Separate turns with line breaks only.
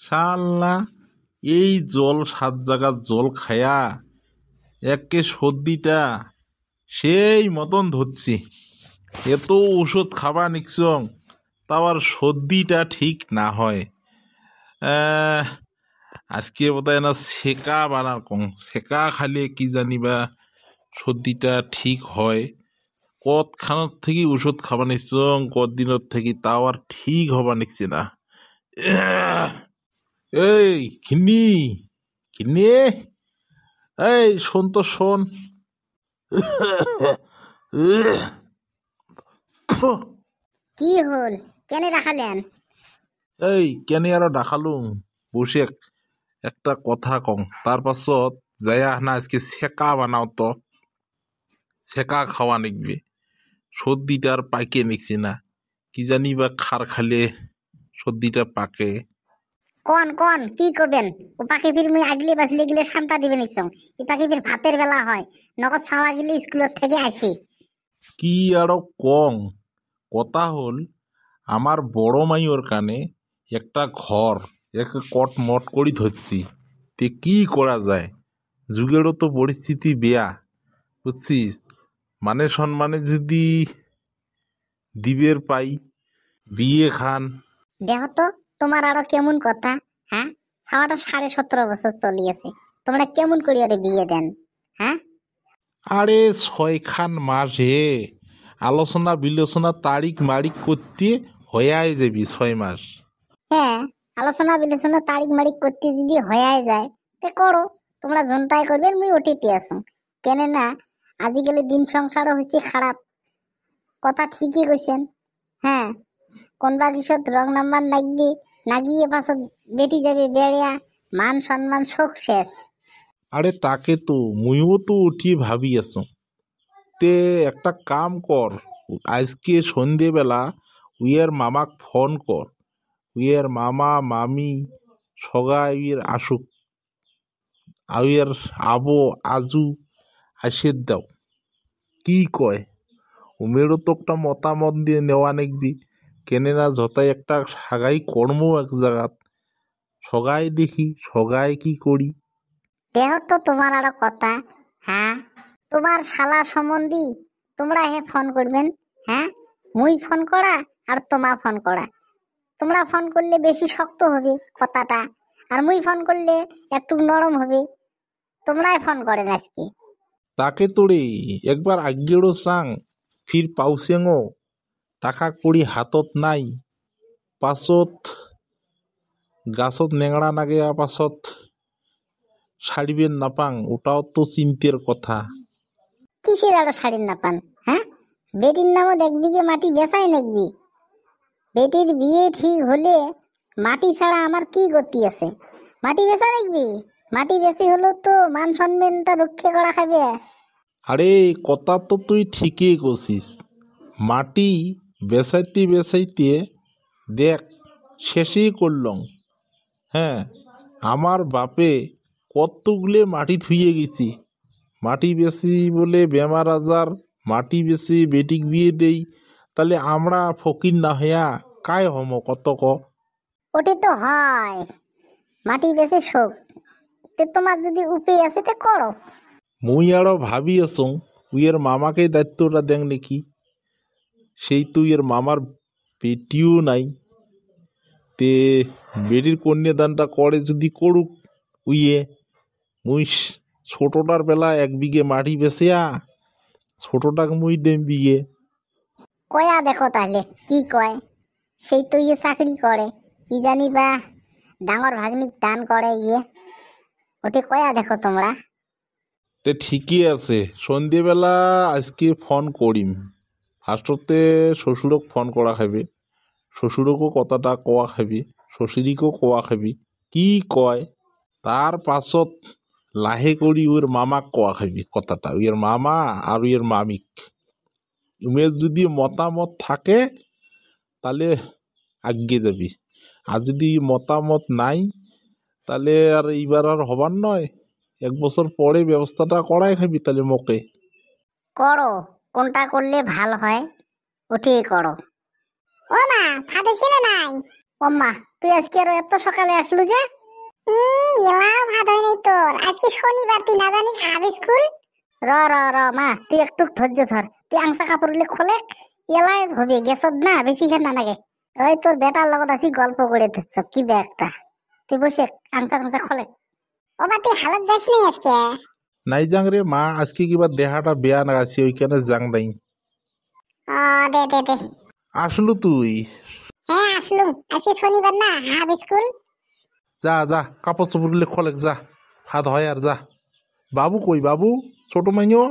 শালা এই জল 7 জায়গার জল খায়া একে সর্দিটা সেই মতন ধরছি। এত ওষুধ খাবা নিকসং তাও আর সর্দিটা ঠিক না হয়। আজকে বোধহয় না সেকা বানার কম, সেকা খালে কি জানিবা সর্দিটা ঠিক হয়। কতখানত থেকে ওষুধ খাবা নিকসং কতদিনত থেকে তাও আর ঠিক হবা নিকছে না। এই খিন্নি খিন্নি, এই শোন তো শোন।
কি হল, কেন রাখালেন?
এই কেন আরো ডাকালুম, বসে একটা কথা কং, তার পাছত যায়া না আজকে সেকা বানাও তো, সেকা খাওয়া নিকবে। সর্দিটার পাকে নিকছি না, কি জানি বা খার খালে সর্দিটা পাকে।
কোন কোন কি করবেন? ও পাখি ফির মুই আগলে বাসলে গেলে সামটা দিবেন ইচ্ছং। এই পাখি ফির ভাতের বেলা হয়, নগদ ছাওয়া গেলে স্কুলের থেকে আসি।
কি আরো কং, কথা হল আমার বড় মাইয়র কানে একটা ঘর এক কট মট করি ধরছি। তে কি করা যায়, যুগেরও তো পরিস্থিতি বেয়া, বুঝছিস। মানে সম্মানে যদি দিবের পাই বিয়ে খান।
দেখো তো তোমার আরো কেমন কথা। হ্যাঁ, ছাওয়াটা 17.5 বছর চলিয়েছে, তোমরা কেমন করি ওরে বিয়ে দেন? হ্যাঁ,
আরে 6 মাস হে, আলোচনা বিলোচনা তারিখ মারিক করতে হয়ে যাবি 6 মাস।
হ্যাঁ, আলোচনা বিলোচনা তারিখ মারিক করতে যদি হয়ে যায় তে করো, তোমরা জনটাই করবে মুই ওটিতে আসুন। কেন না আজিকালি দিন সংসারও হচ্ছে খারাপ, কথা ঠিকই কইছেন। হ্যাঁ, কোনবা কিসত রং নাম্বার নাগবি, নাগিয়ে পাছত বেটি যাবে বেড়িয়া, মান সম্মান সব শেষ।
আরে তাকে তো মুইও তো উঠিয়ে ভাবি আছো। তে একটা কাম কর, আজকে সন্ধেবেলা উইয়ের মামাক ফোন কর, উইয়ের মামা মামি সগাই উইয়ের আসুক, উইয়ের আবো আজু আসে দাও। কি কয়, উমেরও তো একটা মতামত দিয়ে নেওয়া নাকবি। কেনে না যতাই একটা সাগাই কর্ম এক জায়গাত, সগাই দেখি সগাই কি করি।
দেহ তো তোমার আরো কথা। হ্যাঁ, তোমার শালা সম্বন্ধী তোমরা হে ফোন করবেন। হ্যাঁ, মুই ফোন করা আর তোমা ফোন করা, তোমরা ফোন করলে বেশি শক্ত হবে কথাটা, আর মুই ফোন করলে একটু নরম হবে। তোমরাই ফোন করেন আজকে।
তাকে তোরে একবার আগেরও চাং, ফির পাউসেঙো টাকা কড়ি হাতত নাই, পাছত গাছত নেংড়া নাগে পাছত সারিবেন নাপাং, ওটাও তো চিন্তের কথা।
কিসের আরো শাড়ির না পান? হ্যাঁ, বেটির নামও 1 বিঘে মাটি বেচাই নাকবি? বেটির বিয়ে ঠিক হলে মাটি ছাড়া আমার কি গতি আছে? মাটি বেচা নাকবি? মাটি বেশি হলো তো মান সম্মানটা রক্ষা করা খাবে।
আরে কথা তো তুই ঠিকই কছিস, মাটি বেচাইতে বেচাইতে দেখ শেষই করলং। হ্যাঁ, আমার বাপে কতগুলো মাটি থুইয়ে গেছি, মাটি বেশি বলে বেমার আজার, মাটি বেশি বেটিক বিয়ে দেই, তাহলে আমরা ফকির না হইয়া কায় হম কত ক।
ওটি তো হয়, মাটি বেচে শোক। তে তোমার যদি উপায় আছে তে করো।
মুই আরো ভাবি আছো উইয়ের মামাকে দায়িত্বটা দেন নাকি। সেই তো উইয়ের মামার বেটিও নাই, তে বেটির কন্যাদানটা করে যদি করুক উইয়ে, মুই ছোটটার বেলা 1 বিঘে মাটি বেচিয়া ছোটটাকে মুই দেম বিয়ে।
কয়া দেখো তাহলে কি কয়। সেই তো ইয়ে চাকরি করে, কি জানি বা ডাঙর ভাগ্নিক দান করে ইয়ে, ওটি কয়া দেখো তোমরা।
তে ঠিকই আছে, সন্ধেবেলা আজকে ফোন করিম। ফার্স্টতে শ্বশুরক ফোন করা খাবি, শ্বশুরকও কথাটা কোয়া খাবি, শ্বশুরিকও কোয়া খাবি কি কয়। তার পাছত লাহে করি ওর মামাক কোয়া খাবি কথাটা, ওর মামা আর ওর মামিক। উমের যদি মতামত থাকে তাহলে আগে যাবি, আর যদি মতামত নাই তাহলে আর এইবার আর হবার নয়, 1 বছর পরে ব্যবস্থাটা করাই খাবি তাহলে মোকে।
করো, কোনটা করলে ভালো হয় ওটাই করো। ও মা, ভাতে ছিল নাই? ও মা, তুই আজকে আরো এত সকালে আসলু যে?
এলাও ভাত হয় নাই তোর, আজকে শনিবার, তুই না জানিস হাফ স্কুল?
র র র মা, তুই একটু ধৈর্য ধর। তুই আংসা কাপড়গুলি খোলে, এলাই হবে গেছত না, বেশি খেয়ে না লাগে। ওই তোর বেটার লগত আসি গল্প করে দিচ্ছ কি ব্যাগটা। তুই বসে আংসা আংসা খোলে।
ও বা তুই হালত যাস নাই আজকে?
নাই যাং রে মা, আজকে কিবা দেহাটা বেয়া লাগাছি ওইখানে যাং নাই।
ও দে দে দে।
আসলু তুই?
হ্যাঁ আসলুম, আজকে শনিবার না, হাফ স্কুল।
যা যা, কাপড় চোপড় গুলি খোলে যা, ভাত হয় আর যা। বাবু কই বাবু, ছোট মাইনো?